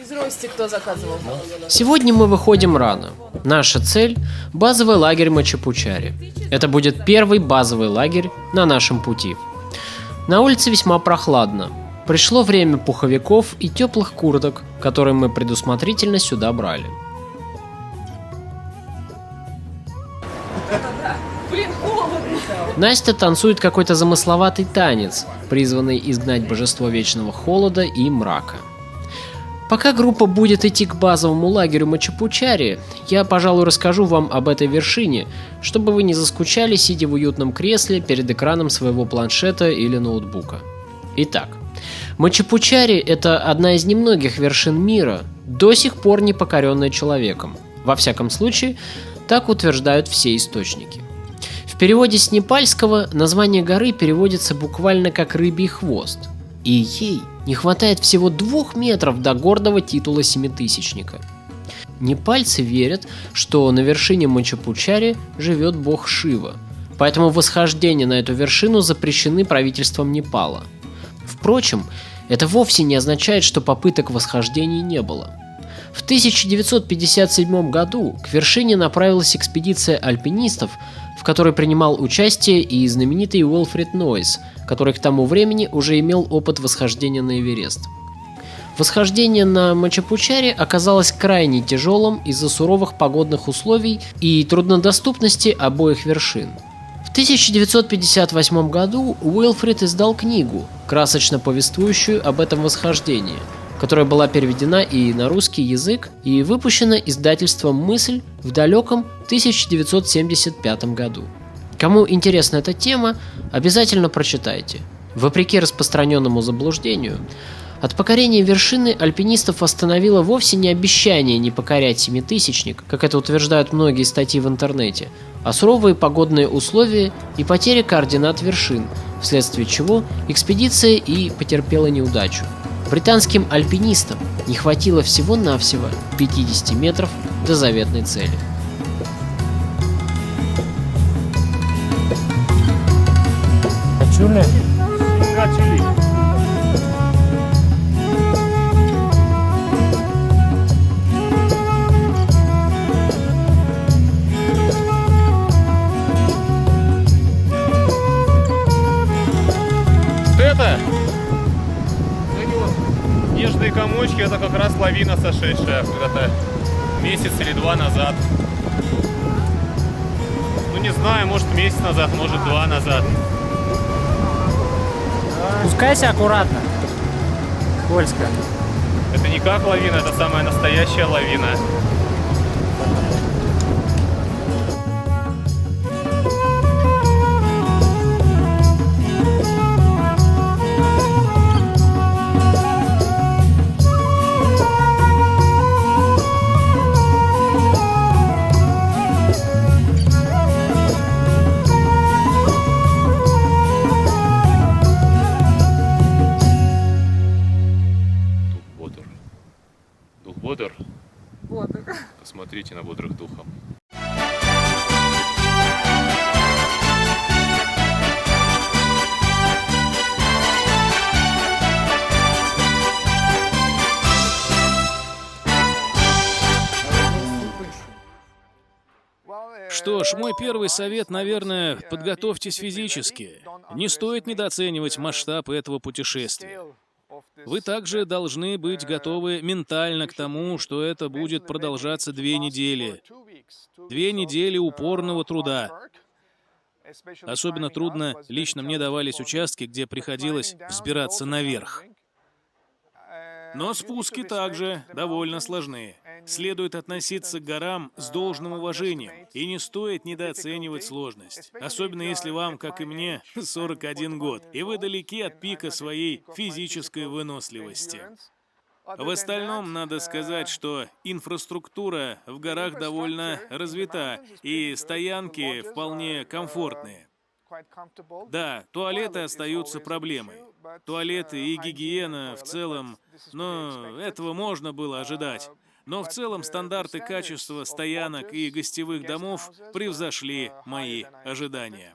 Из Рости кто заказывал? Сегодня мы выходим рано. Наша цель – базовый лагерь Мачапучари. Это будет первый базовый лагерь на нашем пути. На улице весьма прохладно. Пришло время пуховиков и теплых курток, которые мы предусмотрительно сюда брали. Блин, холодно. Настя танцует какой-то замысловатый танец, призванный изгнать божество вечного холода и мрака. Пока группа будет идти к базовому лагерю Мачапучари, я, пожалуй, расскажу вам об этой вершине, чтобы вы не заскучали, сидя в уютном кресле перед экраном своего планшета или ноутбука. Итак, Мачапучари – это одна из немногих вершин мира, до сих пор не покоренная человеком. Во всяком случае, так утверждают все источники. В переводе с непальского название горы переводится буквально как «рыбий хвост», и ей не хватает всего 2 метров до гордого титула семитысячника. Непальцы верят, что на вершине Мачапучари живет бог Шива, поэтому восхождения на эту вершину запрещены правительством Непала. Впрочем, это вовсе не означает, что попыток восхождений не было. В 1957 году к вершине направилась экспедиция альпинистов, в которой принимал участие и знаменитый Уилфрид Нойс, который к тому времени уже имел опыт восхождения на Эверест. Восхождение на Мачапучари оказалось крайне тяжелым из-за суровых погодных условий и труднодоступности обоих вершин. В 1958 году Уилфрид издал книгу, красочно повествующую об этом восхождении, которая была переведена и на русский язык и выпущена издательством «Мысль» в далеком 1975 году. Кому интересна эта тема, обязательно прочитайте. Вопреки распространенному заблуждению, от покорения вершины альпинистов остановило вовсе не обещание не покорять семитысячник, как это утверждают многие статьи в интернете, а суровые погодные условия и потеря координат вершин, вследствие чего экспедиция и потерпела неудачу. Британским альпинистам не хватило всего-навсего 50 метров до заветной цели. Чули? Это снежные комочки, это как раз лавина, сошедшая когда-то месяц или 2 назад. Ну не знаю, может месяц назад, может 2 назад. Спускайся аккуратно. Скользко. Это не как лавина, это самая настоящая лавина. Дух бодр? Бодр. Посмотрите на бодрых духом. Что ж, мой первый совет, наверное, подготовьтесь физически. Не стоит недооценивать масштаб этого путешествия. Вы также должны быть готовы ментально к тому, что это будет продолжаться 2 недели. 2 недели упорного труда. Особенно трудно лично мне давались участки, где приходилось взбираться наверх. Но спуски также довольно сложны. Следует относиться к горам с должным уважением, и не стоит недооценивать сложность. Особенно если вам, как и мне, 41 год, и вы далеки от пика своей физической выносливости. В остальном, надо сказать, что инфраструктура в горах довольно развита, и стоянки вполне комфортные. Да, туалеты остаются проблемой. Туалеты и гигиена в целом, но этого можно было ожидать. Но в целом стандарты качества стоянок и гостевых домов превзошли мои ожидания.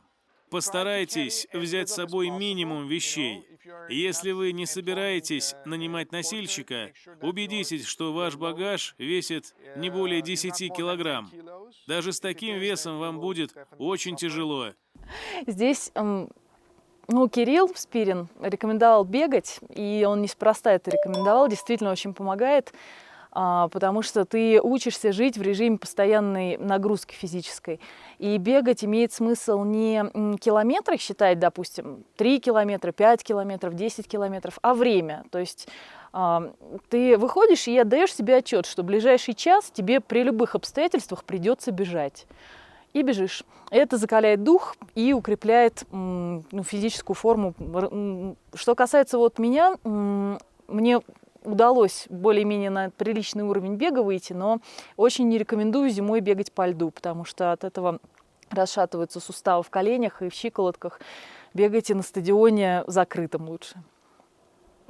постарайтесь взять с собой минимум вещей. Если вы не собираетесь нанимать носильщика, убедитесь, что ваш багаж весит не более 10 килограмм. Даже с таким весом вам будет очень тяжело. Здесь, ну, Кирилл Спирин рекомендовал бегать, и он неспроста это рекомендовал, действительно очень помогает, потому что ты учишься жить в режиме постоянной нагрузки физической. И бегать имеет смысл не километры считать, допустим, 3 километра, 5 километров, 10 километров, а время. То есть ты выходишь и отдаешь себе отчет, что в ближайший час тебе при любых обстоятельствах придется бежать. И бежишь. Это закаляет дух и укрепляет физическую форму. Что касается вот меня, мне удалось более-менее на приличный уровень бега выйти, но очень не рекомендую зимой бегать по льду, потому что от этого расшатываются суставы в коленях и в щиколотках. Бегайте на стадионе закрытом лучше.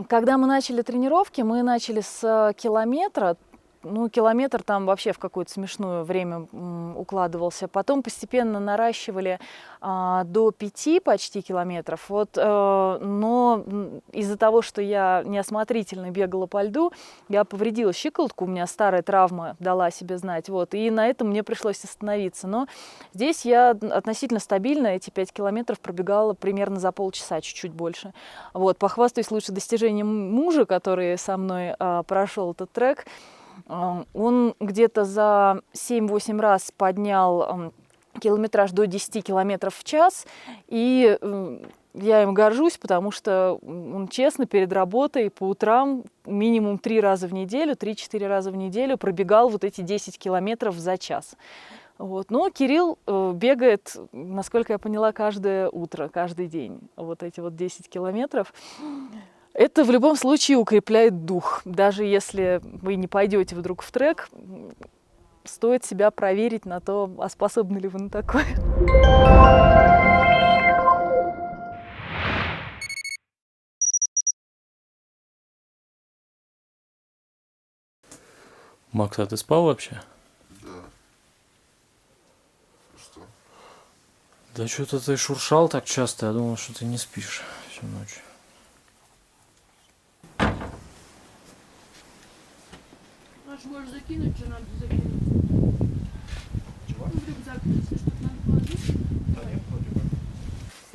Когда мы начали тренировки, мы начали с километра. Ну, километр там вообще в какое-то смешное время укладывался. Потом постепенно наращивали до 5 почти километров. Вот, но из-за того, что я неосмотрительно бегала по льду, я повредила щиколотку, у меня старая травма дала себе знать. Вот, и на этом мне пришлось остановиться. Но здесь я относительно стабильно эти 5 километров пробегала примерно за полчаса, чуть-чуть больше. Вот, похвастаюсь лучше достижением мужа, который со мной прошел этот трек. Он где-то за 7-8 раз поднял километраж до 10 километров в час, и я им горжусь, потому что он честно перед работой по утрам минимум 3 раза в неделю, 3-4 раза в неделю пробегал вот эти 10 километров за час. Вот. Но Кирилл бегает, насколько я поняла, каждое утро, каждый день, вот эти вот 10 километров. Это в любом случае укрепляет дух. Даже если вы не пойдете вдруг в трек, стоит себя проверить на то, а способны ли вы на такое. Макс, а ты спал вообще? Да. Что? Да что-то ты шуршал так часто, я думал, что ты не спишь всю ночь. Можешь закинуть, что надо закинуть. Чего? В рюкзак, если что-то надо положить. Да нет, вроде бы.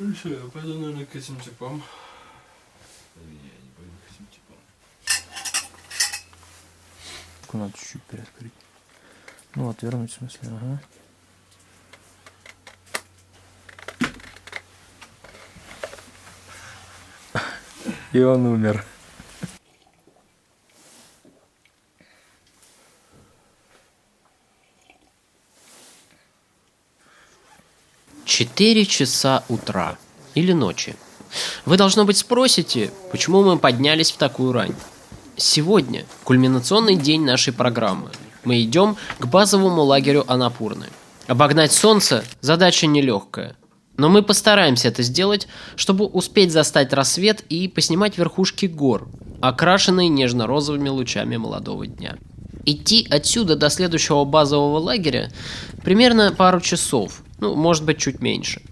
Ну что, я пойду, наверное, к этим типам. Я не пойду к этим типам. Только надо чуть-чуть приоткрыть. Ну, отвернуть в смысле, ага. И он умер. Четыре часа утра или ночи. Вы, должно быть, спросите, почему мы поднялись в такую рань. Сегодня кульминационный день нашей программы. Мы идем к базовому лагерю Анапурны. Обогнать солнце – задача нелегкая. Но мы постараемся это сделать, чтобы успеть застать рассвет и поснимать верхушки гор, окрашенные нежно-розовыми лучами молодого дня. Идти отсюда до следующего базового лагеря примерно пару часов, может быть, чуть меньше.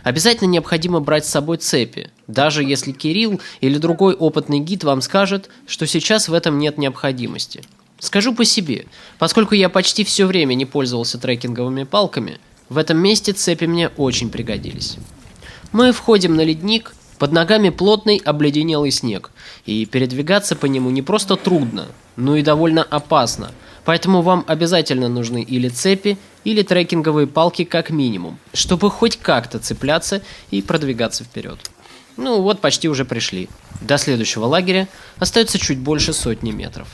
Обязательно необходимо брать с собой цепи, даже если Кирилл или другой опытный гид вам скажет, что сейчас в этом нет необходимости. Скажу по себе, поскольку я почти все время не пользовался трекинговыми палками, в этом месте цепи мне очень пригодились. Мы входим на ледник, под ногами плотный обледенелый снег, и передвигаться по нему не просто трудно, но и довольно опасно, поэтому вам обязательно нужны или цепи, или трекинговые палки как минимум, чтобы хоть как-то цепляться и продвигаться вперед. Вот почти уже пришли. До следующего лагеря остается чуть больше 100 метров.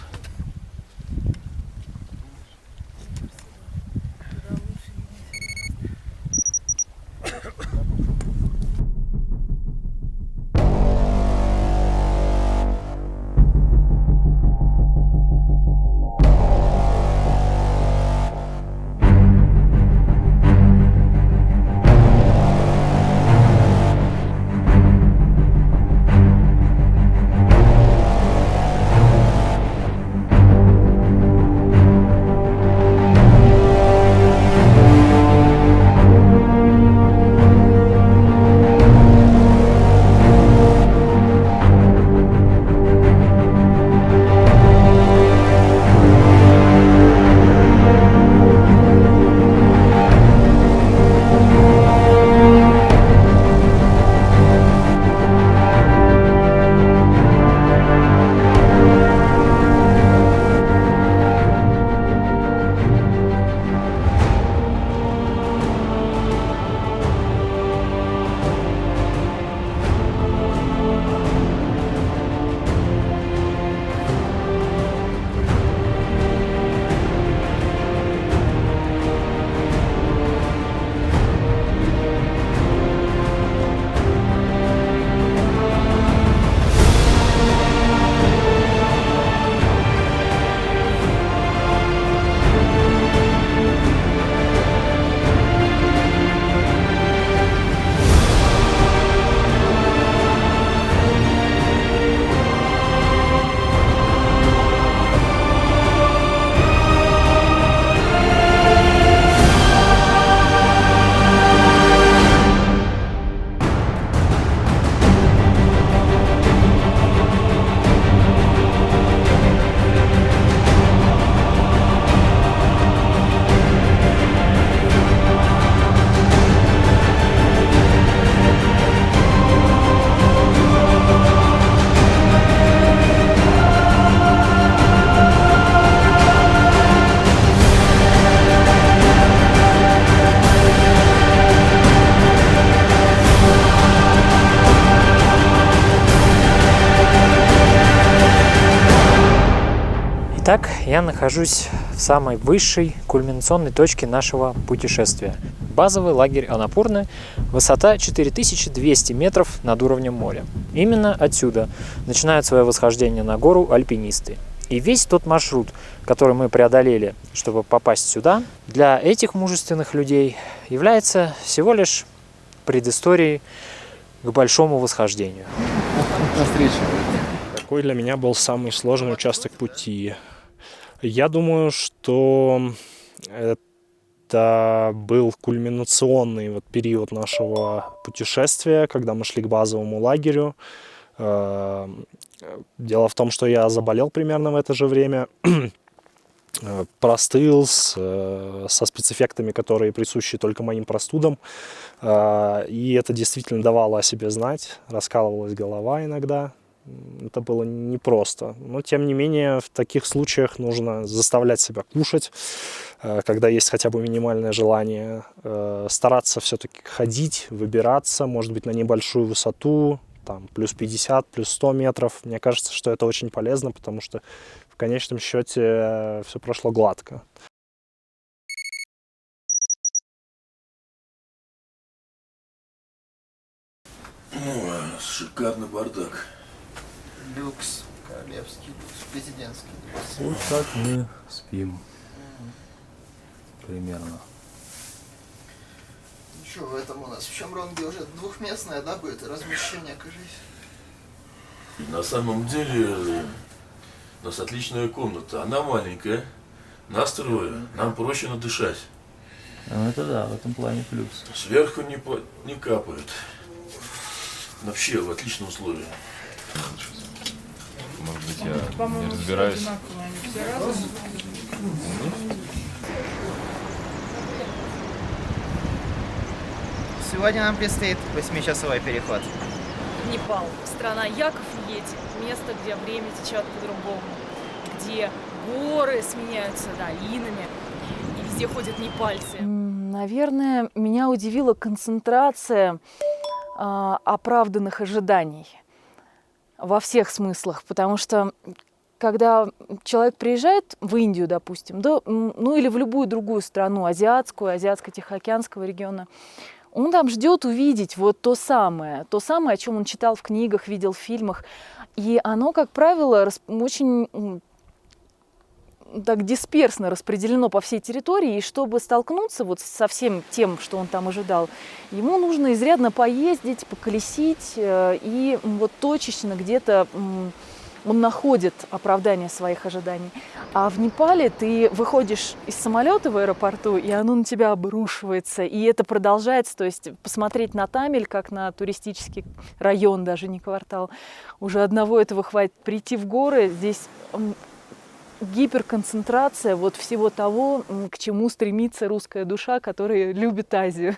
Я нахожусь в самой высшей кульминационной точке нашего путешествия. Базовый лагерь Анапурны, высота 4200 метров над уровнем моря. Именно отсюда начинают свое восхождение на гору альпинисты. И весь тот маршрут, который мы преодолели, чтобы попасть сюда, для этих мужественных людей является всего лишь предысторией к большому восхождению. Какой для меня был самый сложный участок пути? Я думаю, что это был кульминационный период нашего путешествия, когда мы шли к базовому лагерю. Дело в том, что я заболел примерно в это же время, простыл со спецэффектами, которые присущи только моим простудам. И это действительно давало о себе знать, раскалывалась голова иногда. Это было непросто. Но, тем не менее, в таких случаях нужно заставлять себя кушать, когда есть хотя бы минимальное желание, стараться все-таки ходить, выбираться, может быть, на небольшую высоту, там, плюс 50, плюс 100 метров. Мне кажется, что это очень полезно, потому что в конечном счете все прошло гладко. Шикарный бардак. Люкс, королевский люкс, президентский люкс. Вот так мы спим. Примерно. Что в этом у нас? В Чамронге уже двухместное, да, будет размещение, кажись? На самом деле, у нас отличная комната. Она маленькая, нас трое, нам проще надышать. Ну это да, в этом плане плюс. Сверху не капает. Вообще в отличном условии. Может быть, я не разбираюсь. Сегодня нам предстоит 8-часовой переход. Непал, страна Яков и Йети, место, где время течет по-другому, где горы сменяются долинами, и везде ходят непальцы. Наверное, меня удивила концентрация оправданных ожиданий во всех смыслах, потому что когда человек приезжает в Индию, допустим, да, ну или в любую другую страну, азиатскую, азиатско-тихоокеанского региона, он там ждет увидеть вот то самое, о чем он читал в книгах, видел в фильмах. И оно, как правило, очень так дисперсно распределено по всей территории. И чтобы столкнуться вот со всем тем, что он там ожидал, ему нужно изрядно поездить, поколесить. И вот точечно где-то он находит оправдание своих ожиданий. А в Непале ты выходишь из самолета в аэропорту, и оно на тебя обрушивается. И это продолжается. То есть посмотреть на Тамиль, как на туристический район, даже не квартал, уже одного этого хватит. Прийти в горы, здесь гиперконцентрация вот всего того, к чему стремится русская душа, которая любит Азию.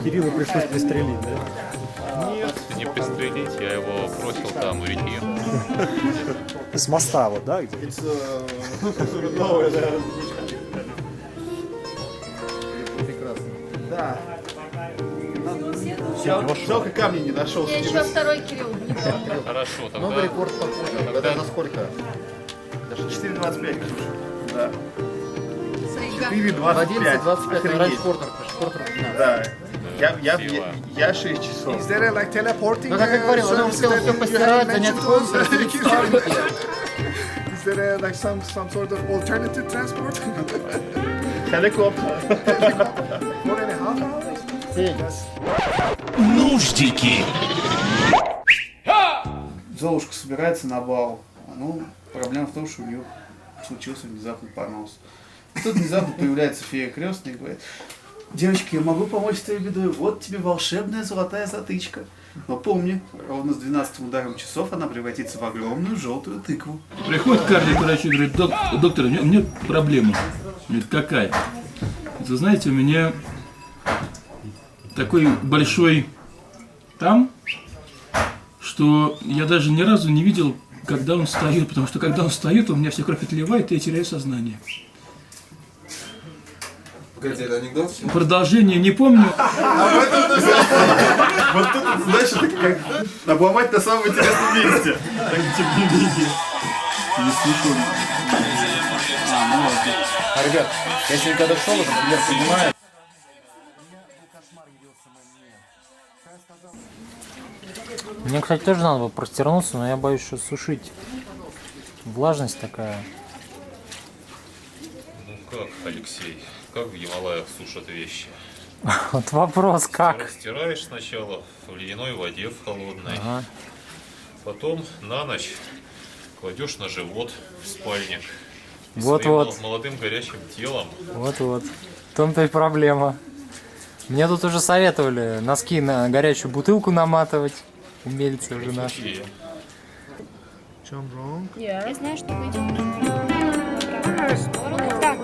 Кириллу пришлось пристрелить, да? Нет, не пристрелить, я его бросил там в реке. С моста вот, да? Где? Прекрасно. Да. Жалко, камни не нашел. Я еще второй Кирилл не дал. Хорошо, тогда... Новый рекорд походу. Это на сколько? Даже 4,25. Да. Сайга. 4,25. 11:25, раньше Портер. Да. Я 6 часов. Ну, как я говорил, она успела все постирать, занять комнату, расстелить спальники. Is there like some sort of alternative transport? Helicopter. 4.5 hours? Нуждики! Золушка собирается на бал. Ну, проблема в том, что у нее случился внезапный понос. И тут внезапно появляется фея крестная и говорит: девочки, я могу помочь с твоей бедой. Вот тебе волшебная золотая затычка. Но помни, ровно с 12 ударом часов она превратится в огромную желтую тыкву. Приходит каждый к врачу и говорит: доктор, у меня проблема. Говорит: какая? Вы знаете, у меня такой большой там, что я даже ни разу не видел, когда он встает, потому что когда он встает, у меня вся кровь отливает, и я теряю сознание. Погоди, это анекдот? Продолжение не помню. Вот тут, знаешь, это как обломать на самом интересном месте. Так, тем не менее. Не слышу. А, ребят, я сегодня когда шел, это, например, понимаю. Мне, кстати, тоже надо было простернуться, но я боюсь, что сушить. Влажность такая. Ну как, Алексей, как в Гималаях сушат вещи? Вот вопрос, как? Стираешь сначала в ледяной воде, в холодной. Ага. Потом на ночь кладешь на живот в спальник. И Вот-вот. своим молодым горячим телом. Вот-вот. В том-то и проблема. Мне тут уже советовали носки на горячую бутылку наматывать. Умельцы уже наши. Чем wrong? Я знаю, что мы идем в правую сторону. Так,